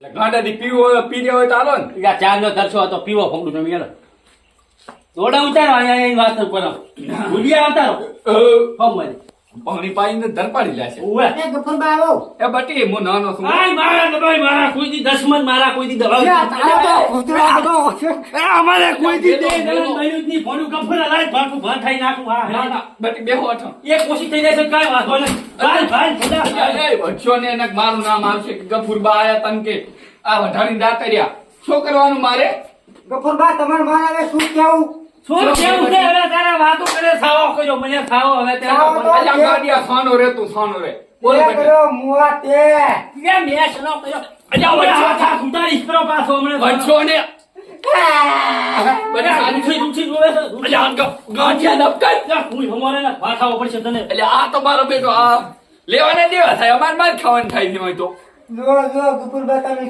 ગાંડાથી પીવો હોય પી હોય તો હાલો ને. યા ચાર નો તરસો હતો પીવો ફોકડું તમે યાર દોડા ઉતારો અહીંયા એની વાત કરો ભૂલિયા ઉતારો કમ મારી પાણી પાઈને ધરપાડી લેશે. ઓવે એ ગફુરબા આવો. એ બટી હું નાનો છું. આય મારા દબાઈ મારા કોઈ દી દસમન મારા કોઈ દી દબાઈ યા તારા તો કૂતરા તો અમારે કોઈ દી દે બેહો, બેહો. મહિનું ની ફોનું કફરા લાય ભાગું ભાન થઈ નાખું ના હા ના બટી બેહો અઠો. એક કોશી થઈ જાય છે કાઈ વાંધો નહીં ભાઈ ભાઈ ખુદા વચ્ચો ને એને મારું નામ આવશે કે ગફુરબા આયા તન કે આ વઢાણી દાતરિયા શું કરવાનું મારે? ગફુરબા તમારે મારે હવે શું કેવું? શું કેવું છે હવે તારા વાતો કરે સાવો કર્યો મને સાવો હવે તે સાવો તો- અલ્યા ગાડિયા સોનો રે તું સોનો રે બોલ એ બટી. કર્યો મુવા તે. કે મેચ નો કર્યો અજા ઓલા હાથા સુતારી કરો પાછો હમણે વચ્ચો ને બધા રૂચી રૂચી જોવે છે અલ્યા ગાંઠિયા નપકાય. જા કોઈ હમારે ના પાછાઓ પડશે તને એટલે આ તો મારો બેટો આ લેવાને દેવા થાય અમારે માર ખાવાનું થાય નહીં હોય તો જો જો ગફુરબા તમે